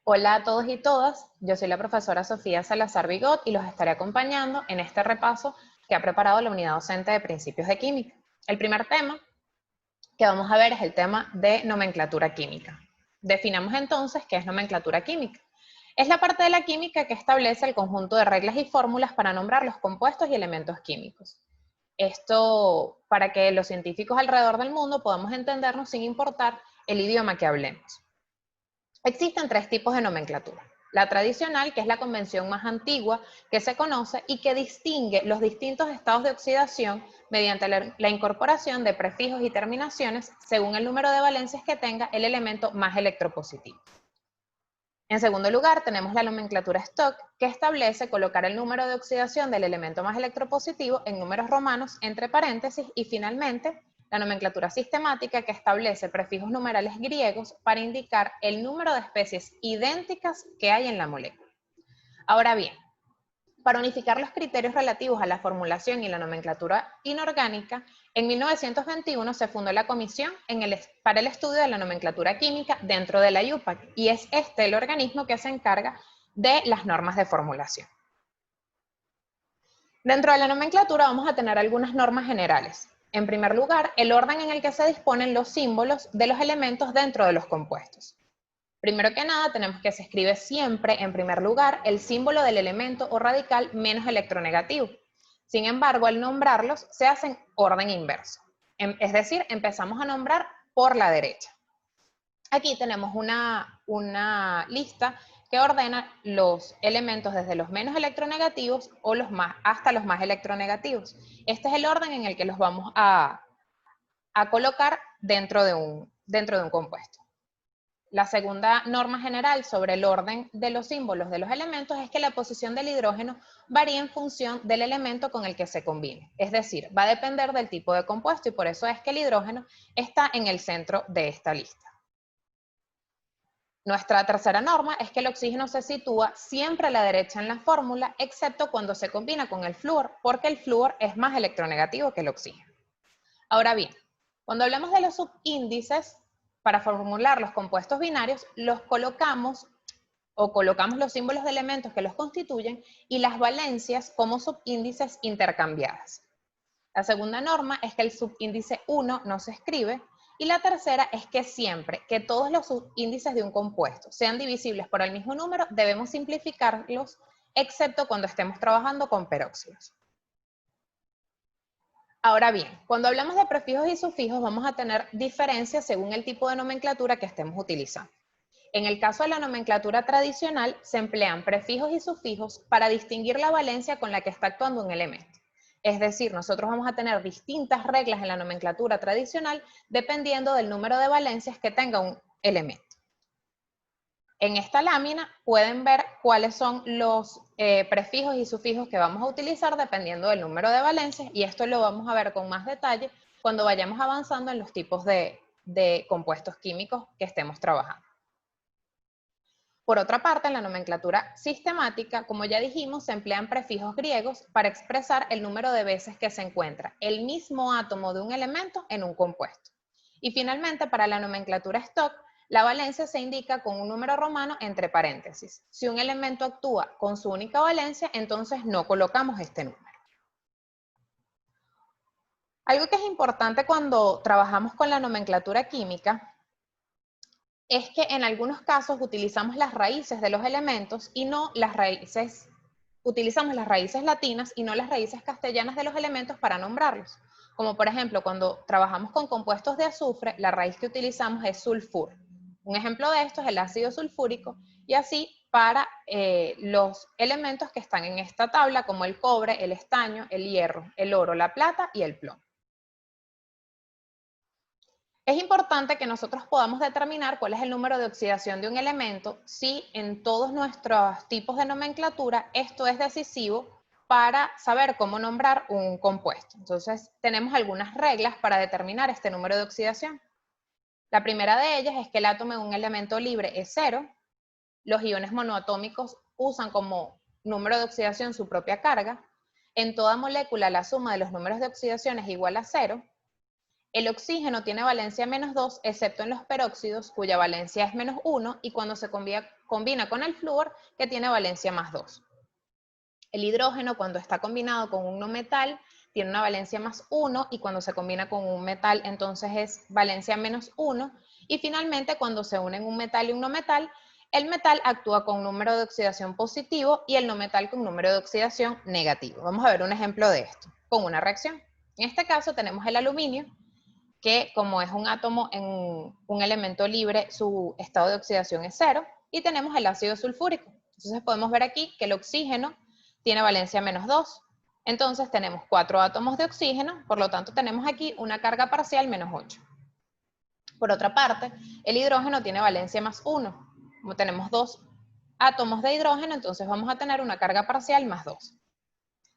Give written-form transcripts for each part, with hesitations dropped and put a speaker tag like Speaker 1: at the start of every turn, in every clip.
Speaker 1: Hola a todos y todas, yo soy la profesora Sofía Salazar Bigot y los estaré acompañando en este repaso que ha preparado la unidad docente de Principios de Química. El primer tema que vamos a ver es el tema de nomenclatura química. Definamos entonces qué es nomenclatura química. Es la parte de la química que establece el conjunto de reglas y fórmulas para nombrar los compuestos y elementos químicos. Esto para que los científicos alrededor del mundo podamos entendernos sin importar el idioma que hablemos. Existen tres tipos de nomenclatura. La tradicional, que es la convención más antigua que se conoce y que distingue los distintos estados de oxidación mediante la incorporación de prefijos y terminaciones según el número de valencias que tenga el elemento más electropositivo. En segundo lugar, tenemos la nomenclatura Stock, que establece colocar el número de oxidación del elemento más electropositivo en números romanos entre paréntesis y finalmente la nomenclatura sistemática, que establece prefijos numerales griegos para indicar el número de especies idénticas que hay en la molécula. Ahora bien, para unificar los criterios relativos a la formulación y la nomenclatura inorgánica, en 1921 se fundó la Comisión para el Estudio de la Nomenclatura Química dentro de la IUPAC, y es este el organismo que se encarga de las normas de formulación. Dentro de la nomenclatura vamos a tener algunas normas generales. En primer lugar, el orden en el que se disponen los símbolos de los elementos dentro de los compuestos. Primero que nada, tenemos que se escribe siempre, en primer lugar, el símbolo del elemento o radical menos electronegativo. Sin embargo, al nombrarlos, se hace en orden inverso. Es decir, empezamos a nombrar por la derecha. Aquí tenemos una lista que ordena los elementos desde los menos electronegativos o hasta los más electronegativos. Este es el orden en el que los vamos a colocar dentro de un compuesto. La segunda norma general sobre el orden de los símbolos de los elementos es que la posición del hidrógeno varía en función del elemento con el que se combine. Es decir, va a depender del tipo de compuesto y por eso es que el hidrógeno está en el centro de esta lista. Nuestra tercera norma es que el oxígeno se sitúa siempre a la derecha en la fórmula, excepto cuando se combina con el flúor, porque el flúor es más electronegativo que el oxígeno. Ahora bien, cuando hablamos de los subíndices, para formular los compuestos binarios, los colocamos los símbolos de elementos que los constituyen y las valencias como subíndices intercambiadas. La segunda norma es que el subíndice 1 no se escribe y la tercera es que siempre que todos los subíndices de un compuesto sean divisibles por el mismo número, debemos simplificarlos, excepto cuando estemos trabajando con peróxidos. Ahora bien, cuando hablamos de prefijos y sufijos vamos a tener diferencias según el tipo de nomenclatura que estemos utilizando. En el caso de la nomenclatura tradicional, se emplean prefijos y sufijos para distinguir la valencia con la que está actuando un elemento. Es decir, nosotros vamos a tener distintas reglas en la nomenclatura tradicional dependiendo del número de valencias que tenga un elemento. En esta lámina pueden ver cuáles son los prefijos y sufijos que vamos a utilizar dependiendo del número de valencias y esto lo vamos a ver con más detalle cuando vayamos avanzando en los tipos de compuestos químicos que estemos trabajando. Por otra parte, en la nomenclatura sistemática, como ya dijimos, se emplean prefijos griegos para expresar el número de veces que se encuentra el mismo átomo de un elemento en un compuesto. Y finalmente, para la nomenclatura Stock, la valencia se indica con un número romano entre paréntesis. Si un elemento actúa con su única valencia, entonces no colocamos este número. Algo que es importante cuando trabajamos con la nomenclatura química es que en algunos casos utilizamos las raíces de los elementos y no las raíces, utilizamos las raíces latinas y no las raíces castellanas de los elementos para nombrarlos. Como por ejemplo, cuando trabajamos con compuestos de azufre, la raíz que utilizamos es sulfur. Un ejemplo de esto es el ácido sulfúrico y así para los elementos que están en esta tabla como el cobre, el estaño, el hierro, el oro, la plata y el plomo. Es importante que nosotros podamos determinar cuál es el número de oxidación de un elemento si en todos nuestros tipos de nomenclatura esto es decisivo para saber cómo nombrar un compuesto. Entonces, tenemos algunas reglas para determinar este número de oxidación. La primera de ellas es que el átomo de un elemento libre es 0. Los iones monoatómicos usan como número de oxidación su propia carga. En toda molécula la suma de los números de oxidación es igual a 0. El oxígeno tiene valencia -2, excepto en los peróxidos, cuya valencia es -1, y cuando se combina con el flúor, que tiene valencia +2. El hidrógeno, cuando está combinado con un no metal, tiene una valencia +1, y cuando se combina con un metal, entonces es valencia -1. Y finalmente, cuando se unen un metal y un no metal, el metal actúa con un número de oxidación positivo y el no metal con un número de oxidación negativo. Vamos a ver un ejemplo de esto, con una reacción. En este caso tenemos el aluminio, que como es un átomo en un elemento libre, su estado de oxidación es 0, y tenemos el ácido sulfúrico. Entonces podemos ver aquí que el oxígeno tiene valencia -2. Entonces tenemos 4 átomos de oxígeno, por lo tanto tenemos aquí una carga parcial -8. Por otra parte, el hidrógeno tiene valencia +1. Como tenemos 2 átomos de hidrógeno, entonces vamos a tener una carga parcial +2.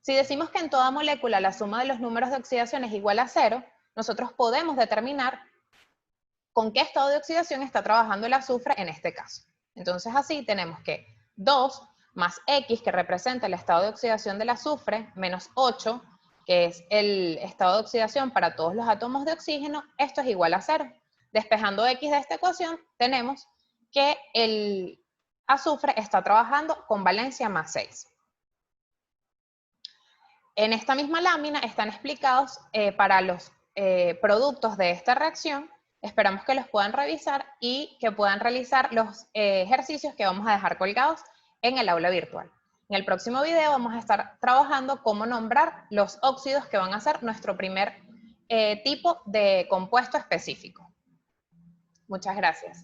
Speaker 1: Si decimos que en toda molécula la suma de los números de oxidación es igual a 0, nosotros podemos determinar con qué estado de oxidación está trabajando el azufre en este caso. Entonces así tenemos que 2 más X, que representa el estado de oxidación del azufre, menos 8, que es el estado de oxidación para todos los átomos de oxígeno, esto es igual a 0. Despejando X de esta ecuación, tenemos que el azufre está trabajando con valencia +6. En esta misma lámina están explicados para los productos de esta reacción. Esperamos que los puedan revisar y que puedan realizar los ejercicios que vamos a dejar colgados en el aula virtual. En el próximo video vamos a estar trabajando cómo nombrar los óxidos que van a ser nuestro primer tipo de compuesto específico. Muchas gracias.